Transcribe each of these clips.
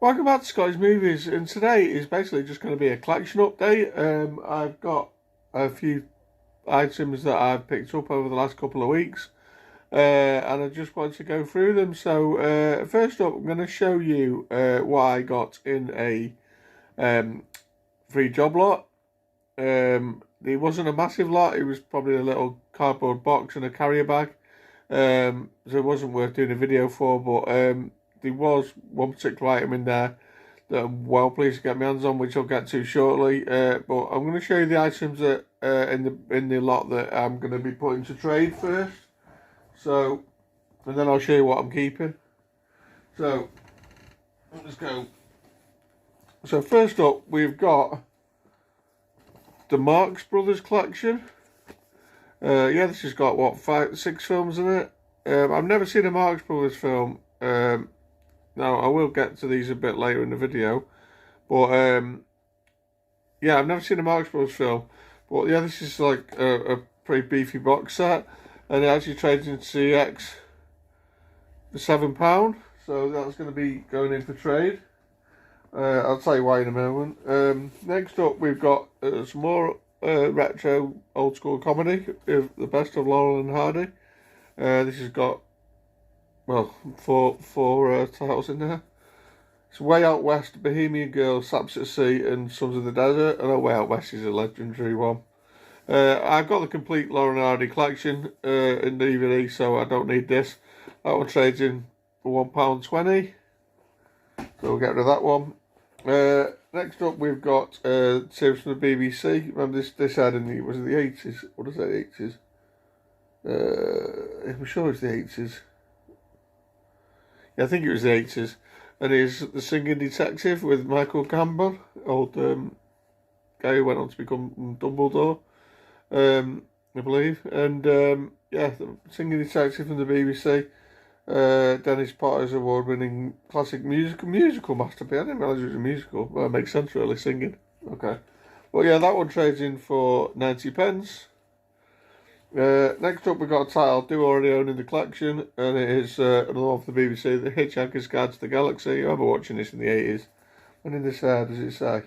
Welcome back to Scottish Movies, and today is basically just going to be a collection update. I've got a few items that I've picked up over the last couple of weeks, and I just want to go through them. So, first up, I'm going to show you what I got in a free job lot. It wasn't a massive lot, it was probably a little cardboard box and a carrier bag, so it wasn't worth doing a video for, but there was one particular item in there that I'm well pleased to get my hands on, which I'll get to shortly. But I'm going to show you the items that in the lot that I'm going to be putting to trade first. So, and then I'll show you what I'm keeping. So, let's go. So first up, we've got the Marx Brothers collection. Yeah, this has got what, 6 films in it. I've never seen a Marx Brothers film. Now, I will get to these a bit later in the video. But, yeah, I've never seen a Marx Brothers film. But, yeah, this is like a pretty beefy box set. And it actually trades in CX for £7. So that's going to be going in for trade. I'll tell you why in a moment. Next up, we've got some more retro old school comedy. The best of Laurel and Hardy. This has got, well, four titles in there. It's Way Out West, Bohemian Girl, Saps at Sea, and Sons of the Desert. I know Way Out West is a legendary one. I've got the complete Laurel and Hardy collection in DVD, so I don't need this. That one trades in for £1.20. So we'll get rid of that one. Next up, we've got series from the BBC. Remember this had in the, was it the 80s? What is that, 80s? I'm sure it's the 80s. Yeah, I think it was the 80s. And it's The Singing Detective with Michael Gambon, old guy who went on to become Dumbledore, I believe. And yeah, The Singing Detective from the BBC. Dennis Potter's award-winning classic musical masterpiece. I didn't realise it was a musical. Well, it makes sense, really, singing. Okay. Well, yeah, that one trades in for 90p. Next up, we've got a title I do already own in the collection, and it is another one from the BBC, The Hitchhiker's Guide to the Galaxy. I remember watching this in the 80s. When did this air, does it say?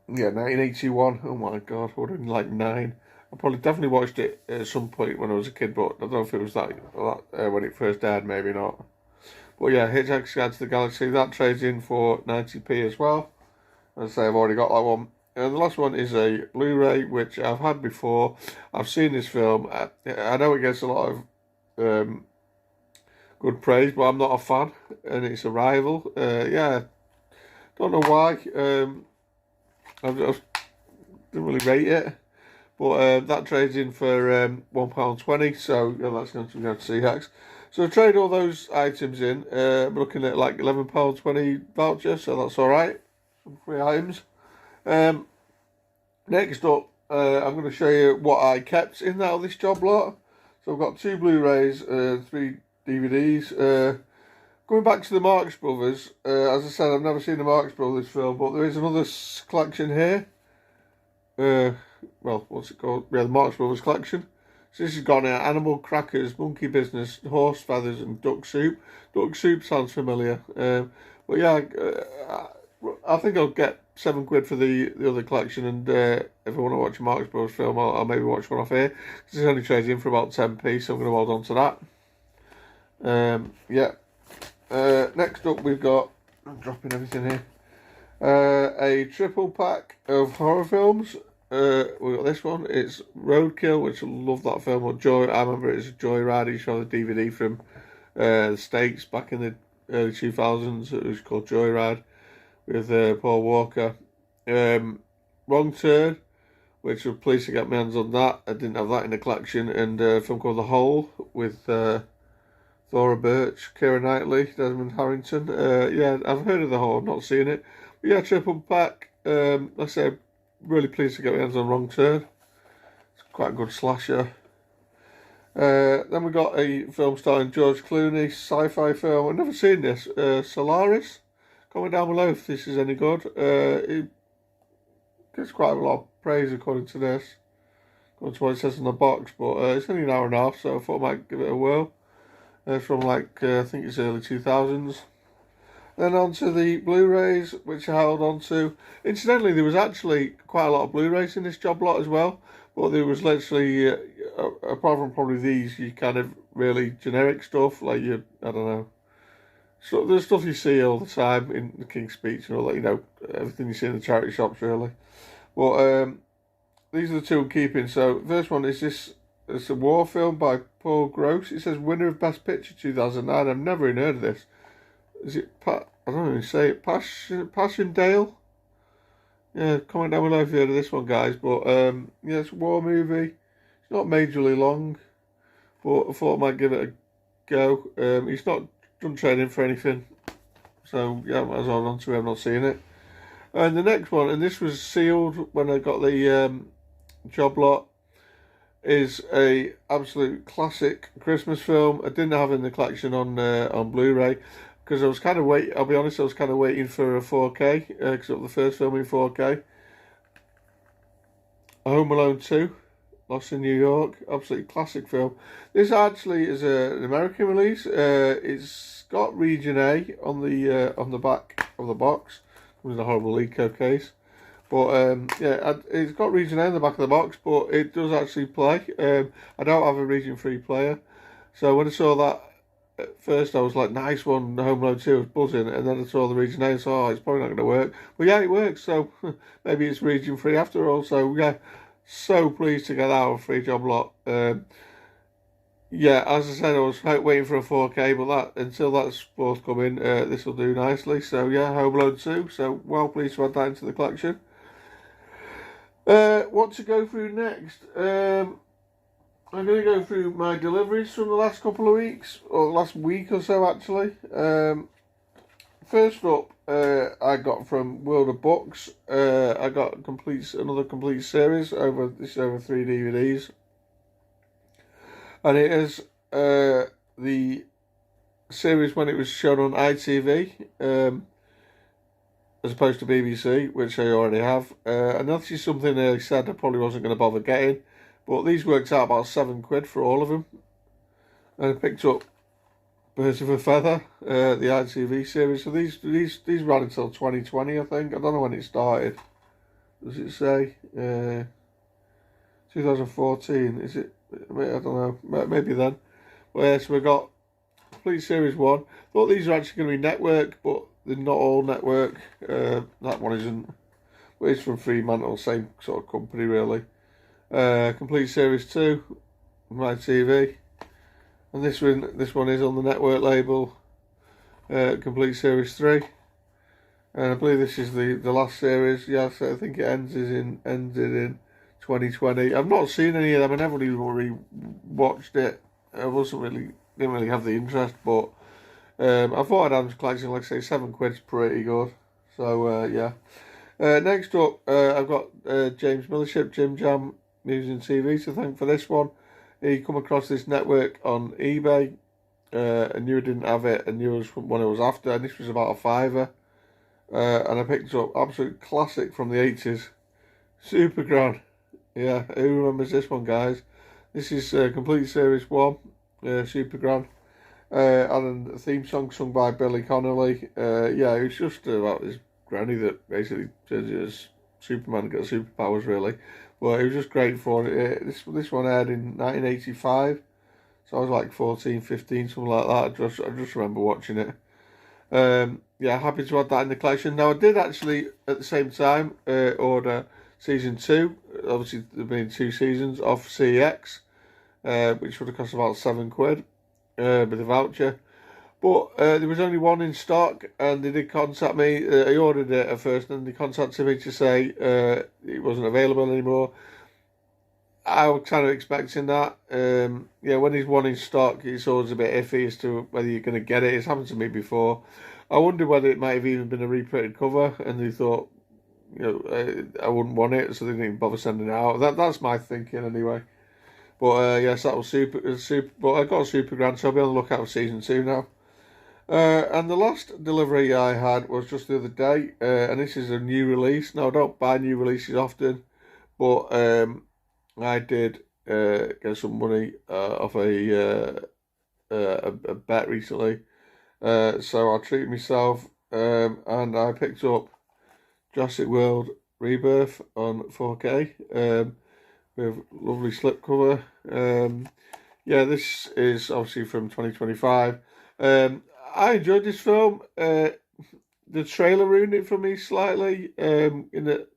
Yeah, 1981. Oh my god, I would have been like 9. I probably definitely watched it at some point when I was a kid, but I don't know if it was that when it first aired, maybe not. But yeah, Hitchhiker's Guide to the Galaxy, that trades in for 90p as well. As I say, I've already got that one. And the last one is a Blu-ray, which I've had before. I've seen this film. I know it gets a lot of good praise, but I'm not a fan. And it's Arrival. Yeah, don't know why. I didn't really rate it. But that trades in for £1.20, so yeah, that's going to go to CX. So I trade all those items in. I'm looking at like £11.20 voucher, so that's alright. Some free items. Next up, I'm going to show you what I kept in out of this job lot. So I've got 2 Blu-rays, 3 DVDs. Going back to the Marx Brothers, as I said, I've never seen the Marx Brothers film, but there is another collection here. Well, what's it called? Yeah, the Marx Brothers collection. So this has got animal crackers, monkey business, horse feathers, and duck soup. Duck soup sounds familiar. But yeah, I think I'll get £7 for the other collection, and if I want to watch a Marx Brothers film, I'll maybe watch one off here. This only trades in for about 10p, so I'm going to hold on to that. Yeah. Next up, we've got, I'm dropping everything here, a triple pack of horror films. We've got this one. It's Roadkill, which I love that film. Or Joy, I remember it as Joyride. You saw the DVD from the States back in the early 2000s. It was called Joyride with Paul Walker. Wrong Turn, which I'm pleased to get my hands on that. I didn't have that in the collection. And a film called The Hole with Thora Birch, Keira Knightley, Desmond Harrington. Yeah, I've heard of The Hole, I've not seen it. But yeah, triple pack. Like I said, really pleased to get my hands on Wrong Turn. It's quite a good slasher. Then we got a film starring George Clooney, sci-fi film. I've never seen this. Solaris. Comment down below if this is any good. It gets quite a lot of praise according to this. According to what it says on the box, but it's only an hour and a half, so I thought I might give it a whirl. From like, I think it's early 2000s. Then on to the Blu-rays, which I held on to. Incidentally, there was actually quite a lot of Blu-rays in this job lot as well. But there was literally, apart from probably these, you kind of really generic stuff, like I don't know. So there's stuff you see all the time in the King's Speech and all that, everything you see in the charity shops, really. But these are the two I'm keeping. So, first one is this. It's a war film by Paul Gross. It says winner of Best Picture 2009. I've never even heard of this. Is it I don't even say it. Passchendaele? Yeah, comment down below if you heard of this one, guys. But yeah, it's a war movie. It's not majorly long, but I thought I might give it a go. He's not done training for anything, so yeah, might as well run to him. Not seeing it. And the next one, and this was sealed when I got the job lot, is a absolute classic Christmas film. I didn't have it in the collection on Blu-ray because I was kind of I'll be honest, I was kind of waiting for a 4K because it was the first film in 4K. Home Alone 2, Lost in New York, absolutely classic film. This actually is an American release. It's got Region A on the back of the box. It was a horrible Eco case. But yeah, it's got Region A in the back of the box, but it does actually play. I don't have a Region 3 player. So when I saw that at first, I was like, nice one, Home Alone 2, I was buzzing. And then I saw the Region A and saw, oh, it's probably not going to work. But yeah, it works. So maybe it's Region 3 after all. So yeah, so pleased to get our free job lot. Yeah, as I said, I was waiting for a 4K, but until that's forthcoming, this will do nicely. So yeah, Home Alone 2. So well pleased to add that into the collection. What to go through next? I'm going to go through my deliveries from the last couple of weeks, or the last week or so actually. First up, I got from World of Books. I got another complete series over 3 DVDs, and it is the series when it was shown on ITV. As opposed to BBC, which I already have. And this is something they said I probably wasn't going to bother getting, but these worked out about £7 for all of them. And I picked up Birds of a Feather, the ITV series. So these ran until 2020, I think. I don't know when it started. Does it say 2014? Is it? I don't know. Maybe then. Well, yeah, so we got complete series 1. Thought these were actually going to be network, but they're not all network. That one isn't. But it's from Fremantle, same sort of company really. Complete series 2, my TV, and this one is on the network label. Complete series 3, and I believe this is the last series. Yes, I think it ended in 2020. I've not seen any of them. I never really watched it. I didn't really have the interest, but. I thought I'd have collection, like I say, £7 pretty good. So yeah. Next up, I've got James Millership, Jim Jam News and TV to thank for this one. He come across this network on eBay. I knew I didn't have it. I knew it was from when I was after, and this was about a £5. And I picked up absolute classic from the 80s, Supergran. Yeah, who remembers this one, guys? This is complete series 1, Supergran. And a theme song sung by Billy Connolly. Yeah, it was just about his granny that basically turns as Superman and got superpowers, really. But it was just great for it. This one aired in 1985, so I was like 14, 15, something like that. I just remember watching it. Yeah, happy to add that in the collection. Now, I did actually, at the same time, order season 2. Obviously, there have been 2 seasons of CX, which would have cost about £7. With a voucher, but there was only one in stock, and they did contact me. I ordered it at first, and they contacted me to say it wasn't available anymore. I was kind of expecting that. Yeah, when there's one in stock, it's always a bit iffy as to whether you're going to get it. It's happened to me before. I wonder whether it might have even been a reprinted cover, and they thought, I wouldn't want it, so they didn't even bother sending it out. That's my thinking anyway. But yes, that was super. But I got a Supergran, so I'll be on the lookout for season 2 now. And the last delivery I had was just the other day, and this is a new release. Now, I don't buy new releases often, but I did get some money off a bet recently. So I treated myself. and I picked up Jurassic World Rebirth on 4K with lovely slipcover. Yeah, this is obviously from 2025. I enjoyed this film. The trailer ruined it for me slightly. In that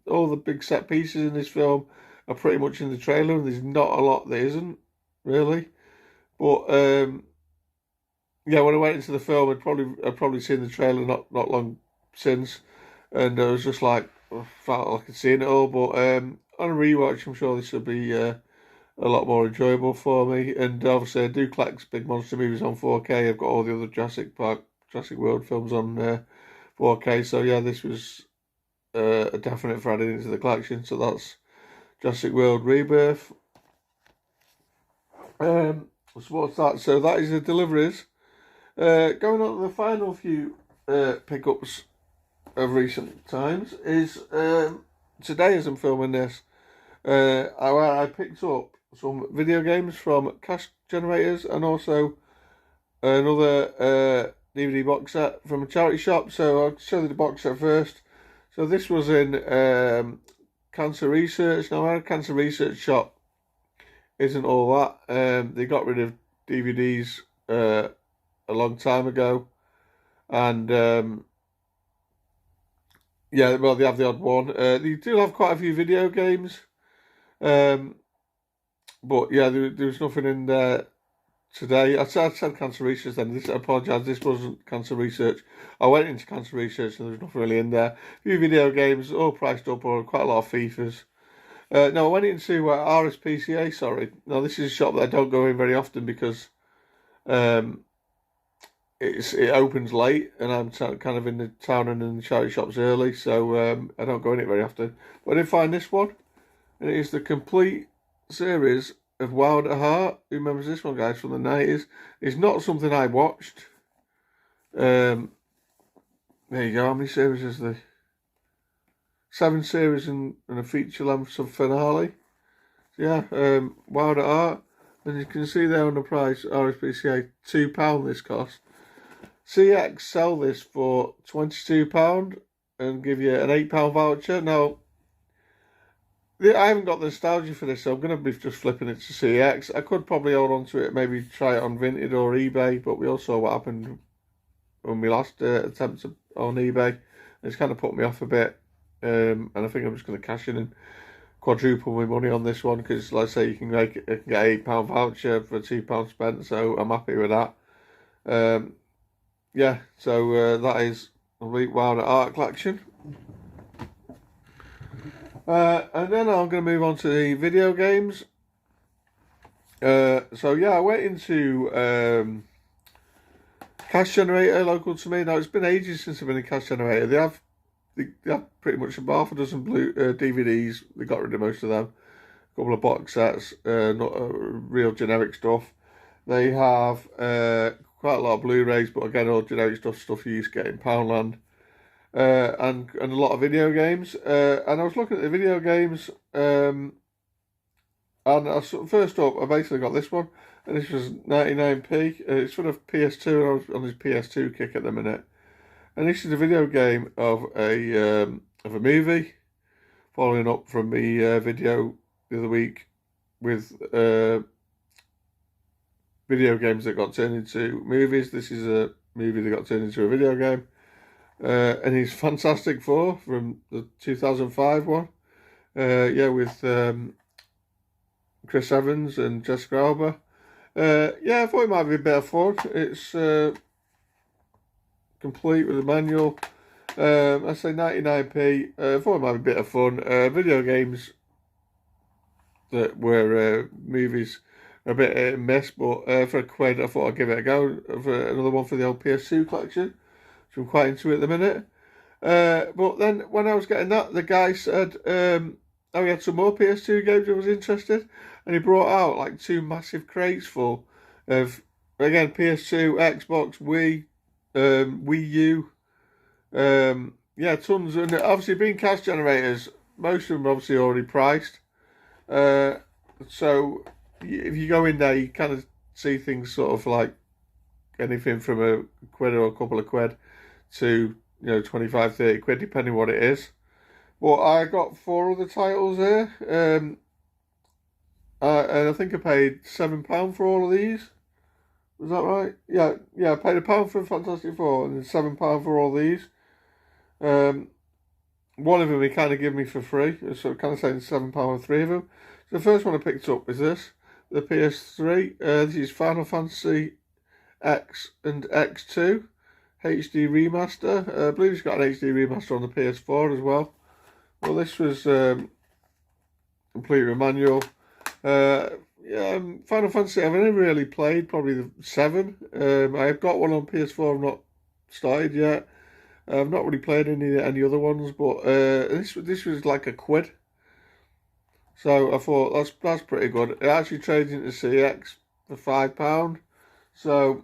all the big set pieces in this film are pretty much in the trailer, and there's not a lot that isn't really. But yeah, when I went into the film, I'd probably seen the trailer not long since, and I was just like, I felt like I'd seen it all. But on a rewatch, I'm sure this will be a lot more enjoyable for me. And obviously, I do collect big monster movies on 4K. I've got all the other Jurassic World films on 4K. So yeah, this was a definite for adding into the collection. So that's Jurassic World Rebirth. So what's that? So that is the deliveries. Going on to the final few pickups of recent times is today as I'm filming this, I picked up some video games from Cash Generators and also another DVD box set from a charity shop. So I'll show you the box set first. So this was in Cancer Research. Now our Cancer Research shop isn't all that. They got rid of DVDs a long time ago, and yeah, well, they have the odd one. They do have quite a few video games, but yeah, there was nothing in there today. I said Cancer Research then. I apologise, this wasn't Cancer Research. I went into Cancer Research and there was nothing really in there. A few video games, all priced up, or quite a lot of FIFAs. No, I went into RSPCA, sorry. Now, this is a shop that I don't go in very often because it opens late and I'm kind of in the town and in the charity shops early, so I don't go in it very often. But I did find this one, and it is the complete series of Wild at Heart. Who remembers this one, guys, from the 90s? It's not something I watched. There you go. How many series is there? 7 series and a feature length sub finale. So yeah, Wild at Heart. And you can see there on the price, RSPCA, £2 this cost. CX sell this for £22 and give you an £8 voucher. Now, I haven't got the nostalgia for this, so I'm going to be just flipping it to CX. I could probably hold on to it, maybe try it on Vinted or eBay, but we all saw what happened when we last attempted on eBay. It's kind of put me off a bit, and I think I'm just going to cash in and quadruple my money on this one, because, like I say, you can get an £8 voucher for £2 spent, so I'm happy with that. Yeah, so that is a Wild at Heart collection. And then I'm going to move on to the video games. So yeah, I went into Cash Generator, local to me. Now, it's been ages since I've been in Cash Generator. They have pretty much a half a dozen DVDs. They got rid of most of them. A couple of box sets, not real generic stuff. They have quite a lot of Blu-rays, but again, all generic stuff you used to get in Poundland. And a lot of video games. And I was looking at the video games, and first up, I basically got this one, and this was 99p. It's for the PS2, and I was on this PS2 kick at the minute. And this is a video game of a movie, following up from the video the other week with video games that got turned into movies. This is a movie that got turned into a video game. And he's Fantastic Four from the 2005 one. Yeah, with Chris Evans and Jessica Alba. Yeah, I thought it might be a bit of fun. It's complete with a manual. I say 99p. I thought it might be a bit of fun. Video games that were movies are a bit hit and miss, but for a quid, I thought I'd give it a go. For another one for the old PS2 collection, which I'm quite into at the minute. But then when I was getting that, the guy said, he had some more PS2 games I was interested, and he brought out like 2 massive crates full of, again, PS2, Xbox, Wii, Wii U, yeah, tons. And obviously, being Cash Generators, most of them are obviously already priced. So if you go in there, you kind of see things sort of like anything from a quid or a couple of quid to 25, 30 quid, depending what it is. But I got 4 other titles here, and I think I paid £7 for all of these. Was that right? Yeah. I paid £1 for Fantastic Four and then £7 for all these. One of them he kind of gave me for free, so kind of saying £7 for 3 of them. So the first one I picked up is this, the PS3. This is Final Fantasy X and X2 HD remaster. I believe it's got an HD remaster on the PS4 as well. Well, this was complete with manual. Final Fantasy I've never really played, probably the 7. I've got one on PS4, I've not started yet. I've not really played any other ones, but this was like £1. So I thought that's pretty good. It actually trades into CX for £5. So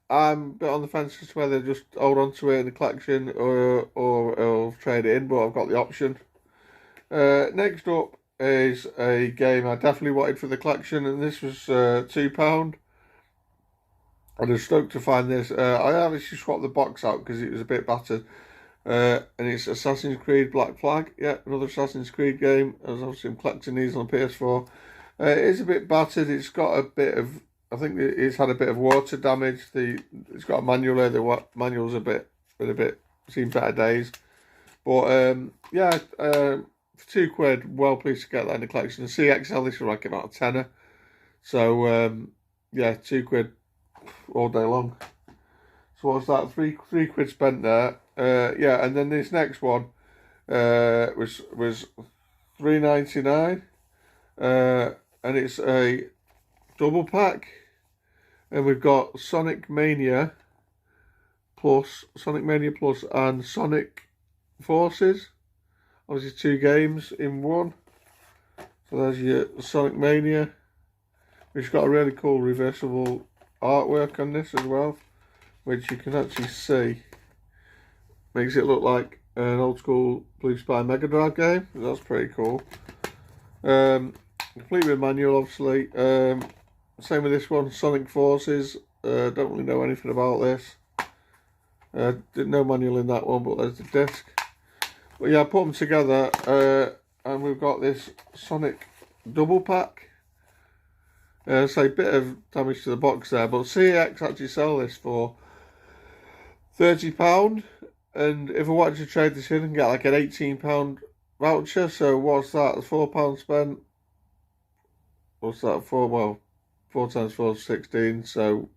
I'm a bit on the fence as to whether just hold on to it in the collection or I'll trade it in, but I've got the option. Next up is a game I definitely wanted for the collection, and this was £2. I was stoked to find this. I actually swapped the box out because it was a bit battered. And it's Assassin's Creed Black Flag. Yeah, another Assassin's Creed game. As obviously I'm collecting these on PS4. It is a bit battered. It's got a bit of, I think it's had a bit of water damage. It's got a manual there. The manual's a bit seen better days. But for £2, well pleased to get that in the collection. The CXL, this was like about a tenner. So £2 all day long. So what's that? Three quid spent there. And then this next one was £3.99, and it's a double pack, and we've got Sonic Mania Plus, and Sonic Forces. Obviously 2 games in one. So there's your Sonic Mania, which got a really cool reversible artwork on this as well, which you can actually see. Makes it look like an old school Blue Spy Mega Drive game. That's pretty cool. Complete with manual, obviously. Same with this one, Sonic Forces. Don't really know anything about this. Didn't know manual in that one, but there's the disc. But yeah, I put them together, and we've got this Sonic double pack. So a bit of damage to the box there, but CX actually sell this for £30. And if I wanted to trade this in and get like an £18 voucher, so what's that? £4 spent. What's that for? Well, 4 times 4 is 16. So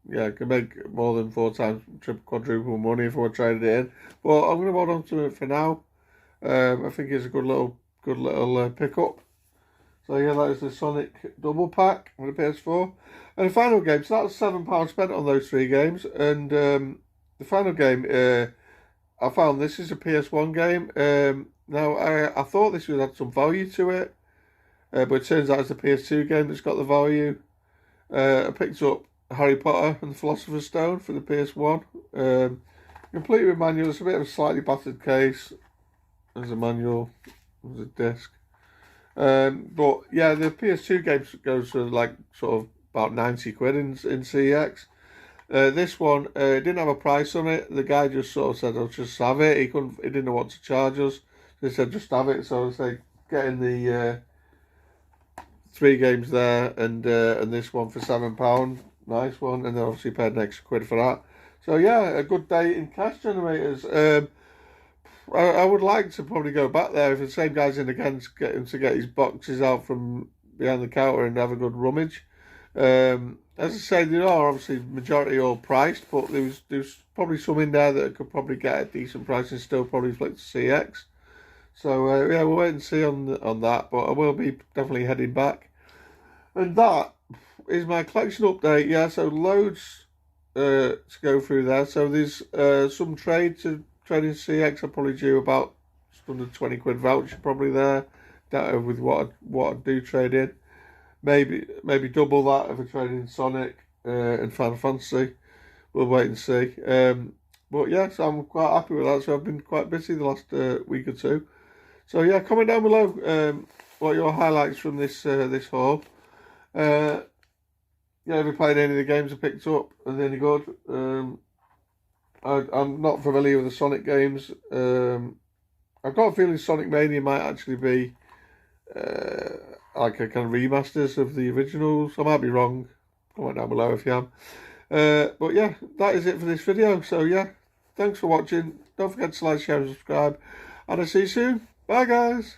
yeah, I can make more than 4 times, triple, quadruple money if I want to trade it in. But I'm going to hold on to it for now. I think it's a good little pickup. So yeah, that is the Sonic double pack on the PS4. And the final game, so that's £7 spent on those 3 games. And the final game, I found this is a PS1 game. Now, I thought this would have some value to it, but it turns out it's a PS2 game that's got the value. I picked up Harry Potter and the Philosopher's Stone for the PS1. Complete with manual. It's a bit of a slightly battered case. There's a manual. There's a disc. But yeah, the PS2 game goes for like sort of about 90 quid in CX. This one didn't have a price on it. The guy just sort of said, "I'll just have it." He didn't know what to charge us. So he said, "Just have it." So I was like, getting the 3 games there and this one for £7. Nice one, and then obviously paid an extra £1 for that. So yeah, a good day in Cash Generators. I would like to probably go back there if the same guy's in again to get him to get his boxes out from behind the counter and have a good rummage. As I say, they are obviously majority all priced, but there's probably some in there that I could probably get at a decent price and still probably flick to CX. So yeah, we'll wait and see on that, but I will be definitely heading back. And that is my collection update. Yeah, so loads to go through there. So there's some trading CX. I'll probably do about just under 20 quid voucher probably there. That with what I do trade in. Maybe double that if I trade in Sonic and Final Fantasy. We'll wait and see. But yeah, so I'm quite happy with that. So I've been quite busy the last week or 2. So yeah, comment down below what your highlights from this haul. Yeah, have you played any of the games I picked up? Are they any good? I'm not familiar with the Sonic games. I've got a feeling Sonic Mania might actually be like a kind of remasters of the originals. I might be wrong. Comment down below if you am. But yeah, that is it for this video. So yeah, thanks for watching. Don't forget to like, share and subscribe. And I'll see you soon. Bye guys.